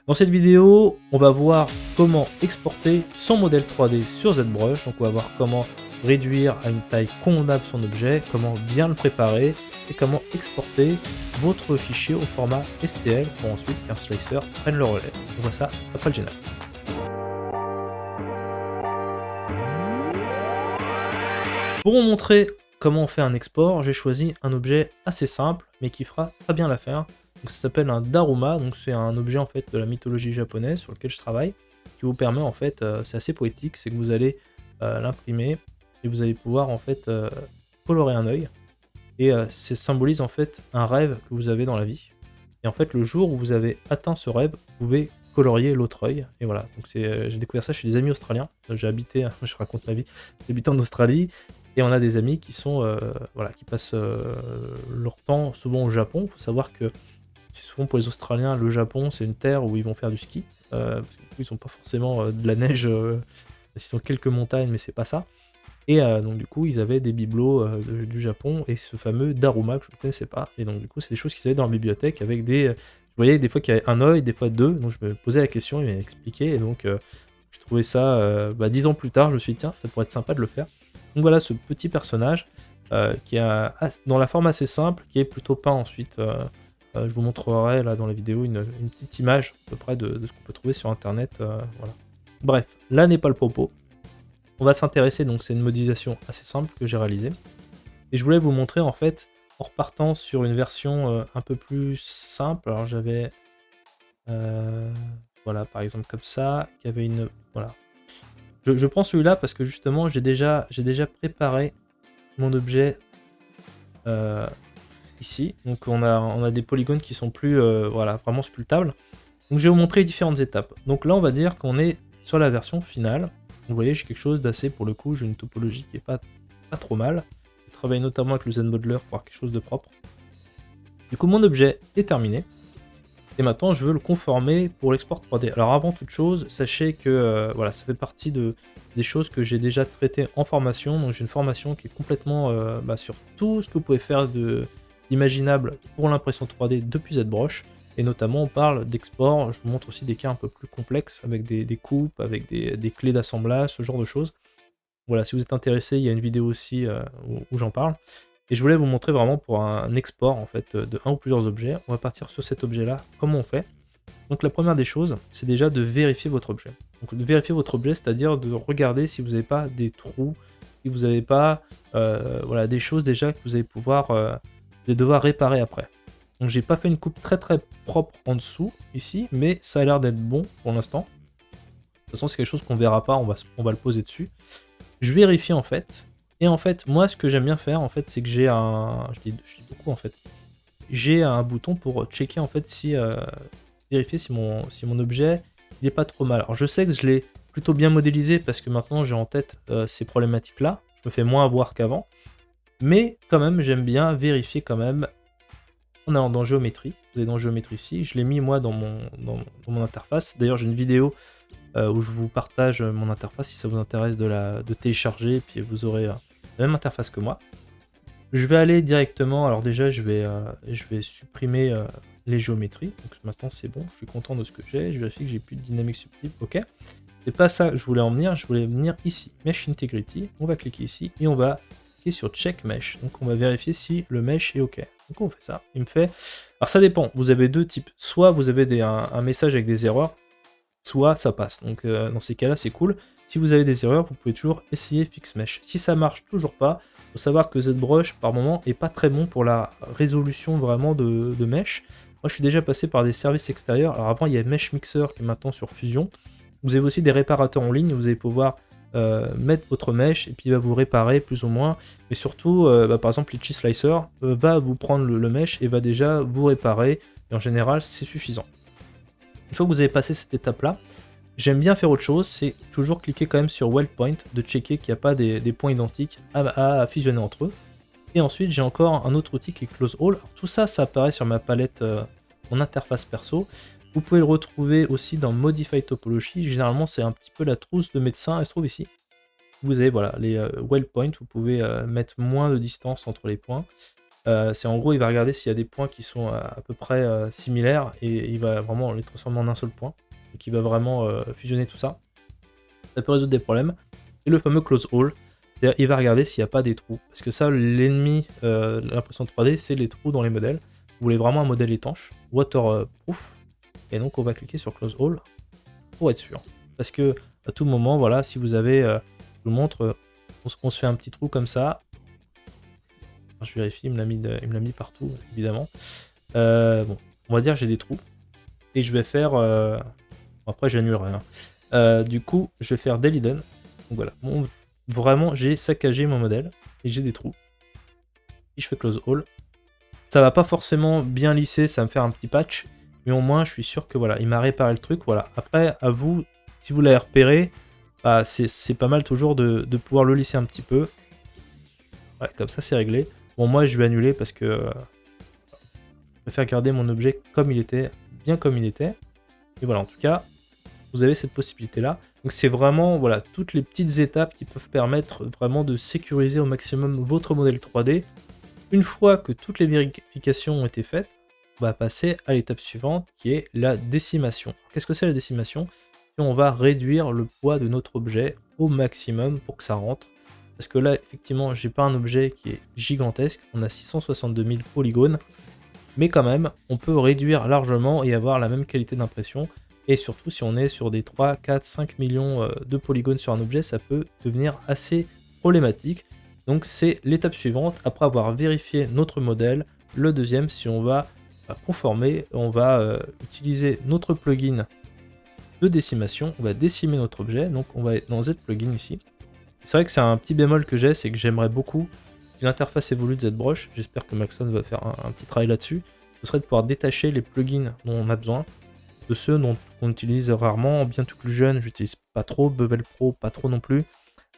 Dans cette vidéo, on va voir comment exporter son modèle 3D sur ZBrush. Donc on va voir comment réduire à une taille convenable son objet, comment bien le préparer et comment exporter votre fichier au format STL pour ensuite qu'un slicer prenne le relais. On voit ça après le générique. Pour vous montrer comment on fait un export, j'ai choisi un objet assez simple mais qui fera très bien l'affaire. Donc ça s'appelle un Daruma, donc c'est un objet en fait de la mythologie japonaise sur lequel je travaille, qui vous permet en fait, c'est assez poétique, c'est que vous allez l'imprimer et vous allez pouvoir en fait colorer un œil et ça symbolise en fait un rêve que vous avez dans la vie. Et en fait le jour où vous avez atteint ce rêve, vous pouvez colorier l'autre œil et voilà. Donc c'est j'ai découvert ça chez des amis australiens. J'ai habité, je raconte ma vie, j'ai habité en Australie. Et on a des amis qui sont voilà, qui passent leur temps souvent au Japon. Il faut savoir que c'est souvent pour les Australiens, le Japon, c'est une terre où ils vont faire du ski. Parce que, du coup, ils n'ont pas forcément de la neige, ils ont quelques montagnes, mais c'est pas ça. Et donc du coup, ils avaient des bibelots du Japon et ce fameux Daruma que je ne connaissais pas. Et donc du coup, c'est des choses qu'ils avaient dans la bibliothèque avec des... vous voyez, des fois qu'il y avait un œil, des fois deux. Donc je me posais la question, il m'a expliqué. Et donc je trouvais ça, 10 ans plus tard, je me suis dit, tiens, ça pourrait être sympa de le faire. Donc voilà ce petit personnage qui est dans la forme assez simple, qui est plutôt peint ensuite. Je vous montrerai là dans la vidéo une petite image à peu près de ce qu'on peut trouver sur internet. Voilà. Bref, là n'est pas le propos. On va s'intéresser, donc c'est une modélisation assez simple que j'ai réalisée. Et je voulais vous montrer en fait, en repartant sur une version un peu plus simple. Alors j'avais, voilà, par exemple comme ça, qui avait une... Voilà. Je prends celui-là parce que justement j'ai déjà préparé mon objet ici. Donc on a des polygones qui sont plus voilà, vraiment sculptables. Donc je vais vous montrer les différentes étapes. Donc là on va dire qu'on est sur la version finale. Vous voyez, j'ai quelque chose d'assez, pour le coup, j'ai une topologie qui est pas trop mal. Je travaille notamment avec le ZModeler pour avoir quelque chose de propre. Du coup mon objet est terminé. Et maintenant je veux le conformer pour l'export 3D. Alors avant toute chose, sachez que voilà, ça fait partie des choses que j'ai déjà traitées en formation. Donc j'ai une formation qui est complètement sur tout ce que vous pouvez faire d'imaginable pour l'impression 3D depuis ZBrush. Et notamment on parle d'export, je vous montre aussi des cas un peu plus complexes avec des coupes, avec des clés d'assemblage, ce genre de choses. Voilà, si vous êtes intéressé, il y a une vidéo aussi où j'en parle. Et je voulais vous montrer vraiment pour un export en fait de un ou plusieurs objets. On va partir sur cet objet là, comment on fait. Donc la première des choses, c'est déjà de vérifier votre objet. Donc de vérifier votre objet, c'est-à-dire de regarder si vous n'avez pas des trous, si vous n'avez pas voilà, des choses déjà que vous allez pouvoir devoir réparer après. Donc j'ai pas fait une coupe très propre en dessous ici, mais ça a l'air d'être bon pour l'instant. De toute façon c'est quelque chose qu'on verra pas, on va le poser dessus. Je vérifie en fait. Et en fait, moi, ce que j'aime bien faire, en fait, c'est que j'ai un... Je dis beaucoup, en fait. J'ai un bouton pour checker, en fait, si... vérifier si mon objet, il est pas trop mal. Alors, je sais que je l'ai plutôt bien modélisé, parce que maintenant, j'ai en tête ces problématiques-là. Je me fais moins avoir qu'avant. Mais, quand même, j'aime bien vérifier, quand même, en allant dans Géométrie. Vous allez dans Géométrie ici. Je l'ai mis, moi, dans mon interface. D'ailleurs, j'ai une vidéo où je vous partage mon interface, si ça vous intéresse de télécharger, puis vous aurez... la même interface que moi. Je vais aller directement, alors déjà je vais supprimer les géométries, donc maintenant c'est bon, je suis content de ce que j'ai, je vérifie que j'ai plus de dynamique subtile, ok. C'est pas ça que je voulais en venir, je voulais venir ici, Mesh Integrity, on va cliquer ici, et on va cliquer sur Check Mesh, donc on va vérifier si le mesh est ok. Donc on fait ça, il me fait... Alors ça dépend, vous avez deux types, soit vous avez un message avec des erreurs, soit ça passe, donc dans ces cas-là c'est cool. Si vous avez des erreurs, vous pouvez toujours essayer Fix Mesh. Si ça marche toujours pas, il faut savoir que ZBrush, par moment, est pas très bon pour la résolution vraiment de mesh. Moi, je suis déjà passé par des services extérieurs. Alors avant, il y a Mesh Mixer qui est maintenant sur Fusion. Vous avez aussi des réparateurs en ligne. Vous allez pouvoir mettre votre mesh et puis il va vous réparer plus ou moins. Mais surtout, par exemple, Litchi Slicer va vous prendre le mesh et va déjà vous réparer. Et en général, c'est suffisant. Une fois que vous avez passé cette étape-là, j'aime bien faire autre chose, c'est toujours cliquer quand même sur Weld Point, de checker qu'il n'y a pas des points identiques à fusionner entre eux. Et ensuite, j'ai encore un autre outil qui est Close All. Alors, tout ça, ça apparaît sur ma palette, mon interface perso. Vous pouvez le retrouver aussi dans Modify Topology. Généralement, c'est un petit peu la trousse de médecin, elle se trouve ici. Vous avez voilà, les Weld Point, vous pouvez mettre moins de distance entre les points. C'est en gros, il va regarder s'il y a des points qui sont à peu près similaires et il va vraiment les transformer en un seul point. Donc il va vraiment fusionner tout ça. Ça peut résoudre des problèmes. Et le fameux close all, c'est-à-dire il va regarder s'il n'y a pas des trous. Parce que ça, l'ennemi de l'impression 3D, c'est les trous dans les modèles. Vous voulez vraiment un modèle étanche, waterproof. Et donc on va cliquer sur close all pour être sûr. Parce que à tout moment, voilà, si vous avez, je vous montre, on se fait un petit trou comme ça. Je vérifie, il me l'a mis partout, évidemment. Bon, on va dire que j'ai des trous. Et je vais faire... après, j'annulerai. Du coup, je vais faire deleten. Donc voilà. Bon, vraiment, j'ai saccagé mon modèle. Et j'ai des trous. Si je fais close all, ça va pas forcément bien lisser, ça va me faire un petit patch. Mais au moins, je suis sûr que voilà, il m'a réparé le truc. Voilà. Après, à vous, si vous l'avez repéré, bah, c'est pas mal toujours de pouvoir le lisser un petit peu. Ouais, comme ça, c'est réglé. Bon, moi, je vais annuler parce que je préfère garder mon objet comme il était, bien comme il était. Et voilà, en tout cas, vous avez cette possibilité-là. Donc c'est vraiment voilà, toutes les petites étapes qui peuvent permettre vraiment de sécuriser au maximum votre modèle 3D. Une fois que toutes les vérifications ont été faites, on va passer à l'étape suivante qui est la décimation. Qu'est-ce que c'est la décimation? On va réduire le poids de notre objet au maximum pour que ça rentre. Parce que là, effectivement, j'ai pas un objet qui est gigantesque. On a 662 000 polygones. Mais quand même, on peut réduire largement et avoir la même qualité d'impression. Et surtout, si on est sur des 3, 4, 5 millions de polygones sur un objet, ça peut devenir assez problématique. Donc c'est l'étape suivante, après avoir vérifié notre modèle. Le deuxième, si on va conformer, on va utiliser notre plugin de décimation. On va décimer notre objet, donc on va être dans Z-plugin ici. C'est vrai que c'est un petit bémol que j'ai, c'est que j'aimerais beaucoup l'interface évolue de ZBrush. J'espère que Maxon va faire un petit travail là-dessus. Ce serait de pouvoir détacher les plugins dont on a besoin de ceux dont on utilise rarement. Bien tout plus jeune, j'utilise pas trop. Bevel Pro, pas trop non plus.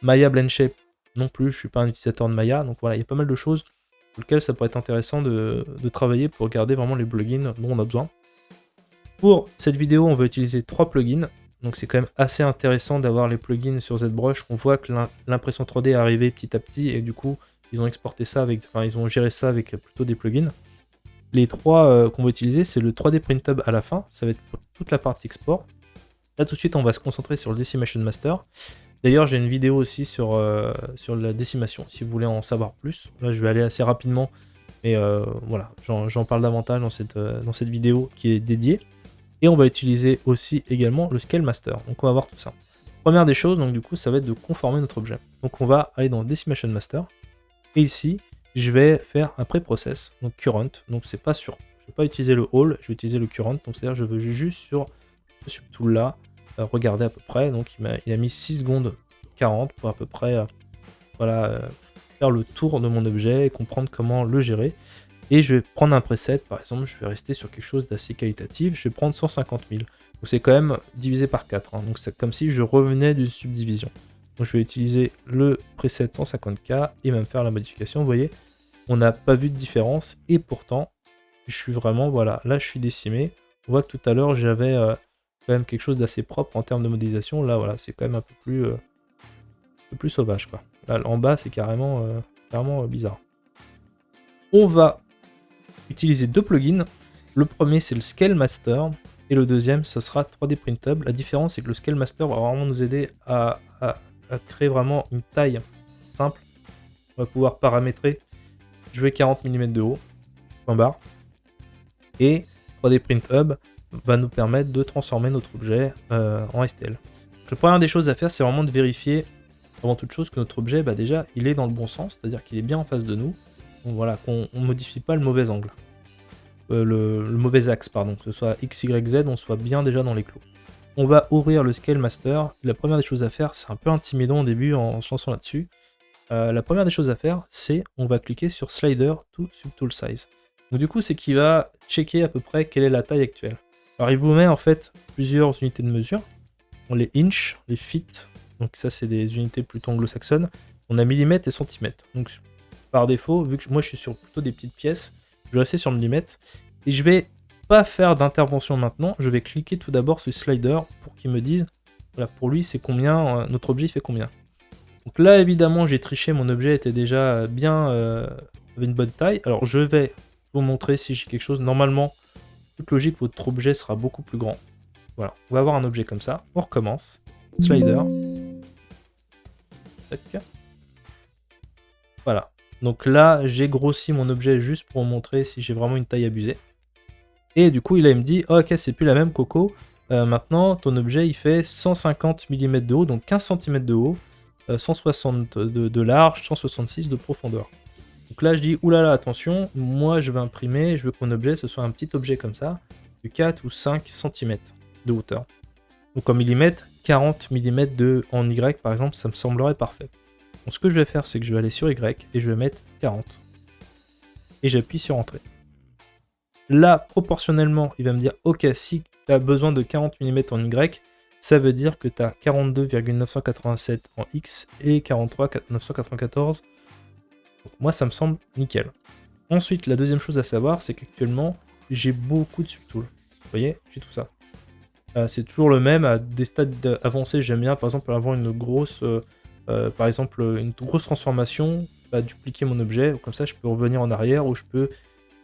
Maya Blend Shape non plus, je suis pas un utilisateur de Maya. Donc voilà, il y a pas mal de choses pour lesquelles ça pourrait être intéressant de travailler pour regarder vraiment les plugins dont on a besoin. Pour cette vidéo, on va utiliser 3 plugins. Donc c'est quand même assez intéressant d'avoir les plugins sur ZBrush. On voit que l'impression 3D est arrivée petit à petit et du coup, ils ont exporté ça avec, enfin ils ont géré ça avec plutôt des plugins. Les 3 qu'on va utiliser, c'est le 3D Print Hub à la fin, ça va être pour toute la partie export. Là tout de suite, on va se concentrer sur le Decimation Master. D'ailleurs, j'ai une vidéo aussi sur la décimation, si vous voulez en savoir plus. Là, je vais aller assez rapidement, mais voilà, j'en parle davantage dans cette vidéo qui est dédiée. Et on va utiliser aussi également le Scale Master. Donc on va voir tout ça. Première des choses, donc du coup, ça va être de conformer notre objet. Donc on va aller dans Decimation Master. Et ici, je vais faire un pré-process, donc current. Donc c'est pas sûr. Je vais pas utiliser le all, je vais utiliser le current. Donc c'est-à-dire je veux juste sur ce subtool là, regarder à peu près. Donc il a mis 6 secondes 40 pour à peu près voilà, faire le tour de mon objet et comprendre comment le gérer. Et je vais prendre un preset, par exemple, je vais rester sur quelque chose d'assez qualitatif, je vais prendre 150 000. Donc c'est quand même divisé par 4, donc c'est comme si je revenais d'une subdivision. Donc je vais utiliser le preset 150K et même faire la modification. Vous voyez, on n'a pas vu de différence et pourtant, je suis vraiment, voilà, là je suis décimé. On voit que tout à l'heure j'avais quand même quelque chose d'assez propre en termes de modélisation. Là, voilà, c'est quand même un peu plus sauvage, quoi. Là, en bas, c'est carrément bizarre. On va utiliser 2 plugins. Le premier, c'est le Scale Master. Et le deuxième, ça sera 3D Print Hub. La différence, c'est que le Scale Master va vraiment nous aider à créer vraiment une taille simple. On va pouvoir paramétrer. Je veux 40 mm de haut. Point barre. Et 3D Print Hub va nous permettre de transformer notre objet en STL. Donc, la première des choses à faire, c'est vraiment de vérifier, avant toute chose, que notre objet, bah, déjà, il est dans le bon sens, c'est-à-dire qu'il est bien en face de nous. Donc voilà, qu'on ne modifie pas le mauvais angle. Le mauvais axe, pardon. Que ce soit X, Y, Z, on soit bien déjà dans les clous. On va ouvrir le Scale Master. La première des choses à faire, c'est un peu intimidant au début en se lançant là-dessus. La première des choses à faire, c'est on va cliquer sur Slider to Subtool Size. Donc du coup, c'est qu'il va checker à peu près quelle est la taille actuelle. Alors il vous met en fait plusieurs unités de mesure. On les inch, les feet, donc ça c'est des unités plutôt anglo-saxonnes. On a millimètres et centimètres. Donc par défaut, vu que moi je suis sur plutôt des petites pièces, je vais rester sur millimètres. Et je vais pas faire d'intervention maintenant, je vais cliquer tout d'abord sur Slider pour qu'il me dise, voilà, pour lui c'est combien, notre objet fait combien. Donc là évidemment j'ai triché, mon objet était déjà bien avez une bonne taille. Alors je vais vous montrer si j'ai quelque chose. Normalement, toute logique, votre objet sera beaucoup plus grand. Voilà, on va avoir un objet comme ça. On recommence. Slider. Tac. Voilà. Donc là, j'ai grossi mon objet juste pour vous montrer si j'ai vraiment une taille abusée. Et du coup, il me dit, oh, ok, c'est plus la même, Coco. Maintenant, ton objet, il fait 150 mm de haut, donc 15 cm de haut, 160 de large, 166 de profondeur. Donc là, je dis, oulala, attention, moi, je vais imprimer, je veux que mon objet, ce soit un petit objet comme ça, de 4 ou 5 cm de hauteur. Donc en millimètres, 40 mm en Y, par exemple, ça me semblerait parfait. Donc ce que je vais faire, c'est que je vais aller sur Y, et je vais mettre 40. Et j'appuie sur Entrée. Là, proportionnellement, il va me dire, ok, si tu as besoin de 40 mm en Y, ça veut dire que tu as 42,987 en X et 43,994. Donc moi, ça me semble nickel. Ensuite, la deuxième chose à savoir, c'est qu'actuellement, j'ai beaucoup de subtools. Vous voyez, j'ai tout ça. C'est toujours le même, à des stades avancés, j'aime bien, par exemple, avoir une grosse, une grosse transformation, dupliquer mon objet, comme ça je peux revenir en arrière, ou je peux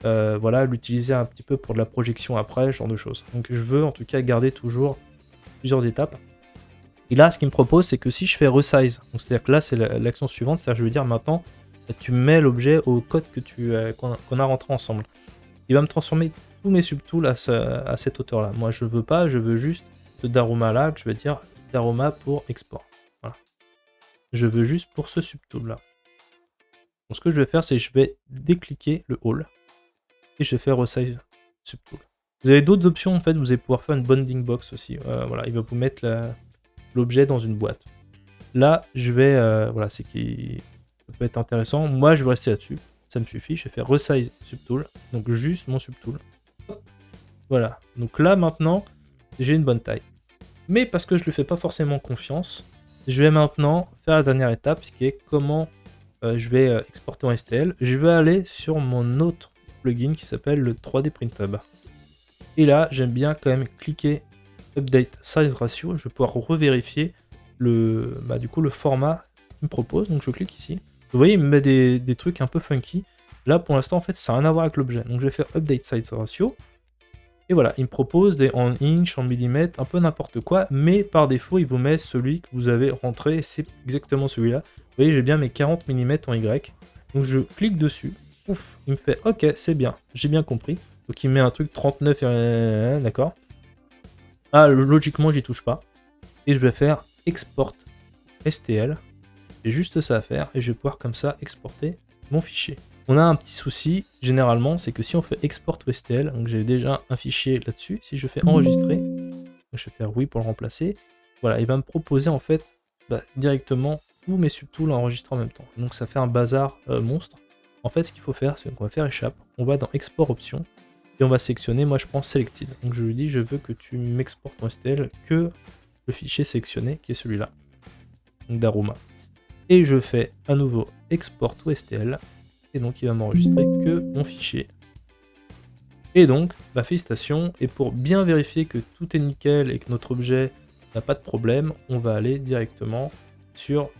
voilà, l'utiliser un petit peu pour de la projection après, ce genre de choses. Donc je veux en tout cas garder toujours plusieurs étapes. Et là, ce qu'il me propose, c'est que si je fais resize, c'est-à-dire que là, c'est l'action suivante, c'est-à-dire que je veux dire maintenant, tu mets l'objet au code que qu'on a rentré ensemble. Il va me transformer tous mes subtools à cette hauteur-là. Moi, je veux pas, je veux juste ce Daruma-là, que je vais dire Daruma pour export. Voilà. Je veux juste pour ce subtool-là. Donc ce que je vais faire, c'est que je vais décliquer le All et je vais faire Resize Subtool. Vous avez d'autres options, en fait, vous allez pouvoir faire une bounding box aussi. Voilà, il va vous mettre l'objet dans une boîte. Là, je vais, voilà, c'est qui ça peut être intéressant. Moi, je vais rester là-dessus. Ça me suffit. Je vais faire Resize Subtool. Donc, juste mon Subtool. Voilà. Donc là, maintenant, j'ai une bonne taille. Mais parce que je ne lui fais pas forcément confiance, je vais maintenant faire la dernière étape, qui est comment je vais exporter en STL. Je vais aller sur mon autre plugin qui s'appelle le 3D Print Hub. Et là, j'aime bien quand même cliquer Update Size Ratio. Je vais pouvoir revérifier le format qu'il me propose. Donc je clique ici. Vous voyez, il me met des trucs un peu funky. Là, pour l'instant, en fait, ça n'a rien à voir avec l'objet. Donc je vais faire Update Size Ratio. Et voilà, il me propose des en inch, en millimètres, un peu n'importe quoi. Mais par défaut, il vous met celui que vous avez rentré. C'est exactement celui-là. Vous voyez, j'ai bien mes 40 mm en Y. Donc je clique dessus. Ouf, il me fait OK, c'est bien, j'ai bien compris. Donc il met un truc 39, d'accord. Ah, logiquement, j'y touche pas. Et je vais faire Export STL. J'ai juste ça à faire et je vais pouvoir comme ça exporter mon fichier. On a un petit souci, généralement, c'est que si on fait Export ou STL, donc j'ai déjà un fichier là-dessus, si je fais Enregistrer, donc je vais faire oui pour le remplacer, voilà, il va me proposer en fait directement tous mes subtools à enregistrer en même temps. Donc ça fait un bazar monstre. En fait, ce qu'il faut faire, c'est qu'on va faire échappe, on va dans Export Options, et on va sélectionner, moi je prends Selected. Donc je lui dis, je veux que tu m'exportes en STL que le fichier sélectionné, qui est celui-là, donc Daruma. Et je fais à nouveau Export ou STL, et donc il va m'enregistrer que mon fichier. Et donc, félicitations, et pour bien vérifier que tout est nickel et que notre objet n'a pas de problème, on va aller directement sur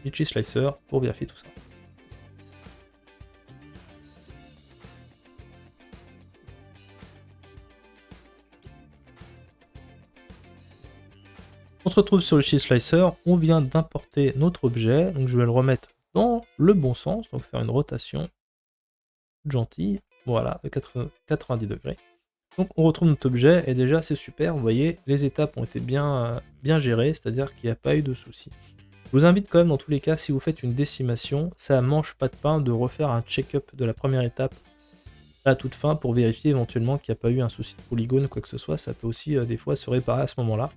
Itchy Slicer pour vérifier tout ça. On se retrouve sur le Itchy Slicer, on vient d'importer notre objet, donc je vais le remettre dans le bon sens, donc faire une rotation gentille, voilà, à 90 degrés. Donc on retrouve notre objet, et déjà c'est super, vous voyez, les étapes ont été bien gérées, c'est-à-dire qu'il n'y a pas eu de soucis. Je vous invite quand même dans tous les cas, si vous faites une décimation, ça mange pas de pain de refaire un check-up de la première étape à la toute fin pour vérifier éventuellement qu'il n'y a pas eu un souci de polygone ou quoi que ce soit, ça peut aussi des fois se réparer à ce moment-là.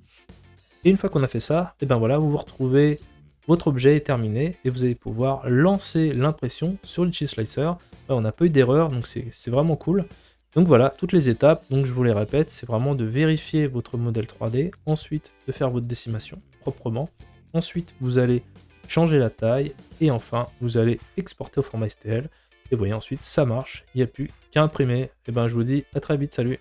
Et une fois qu'on a fait ça, et ben voilà, vous vous retrouvez, votre objet est terminé et vous allez pouvoir lancer l'impression sur le Itchy Slicer. On n'a pas eu d'erreur, donc c'est vraiment cool. Donc voilà, toutes les étapes, donc je vous les répète, c'est vraiment de vérifier votre modèle 3D, ensuite de faire votre décimation proprement, ensuite vous allez changer la taille, et enfin vous allez exporter au format STL, et vous voyez ensuite ça marche, il n'y a plus qu'à imprimer. Et ben je vous dis à très vite, salut.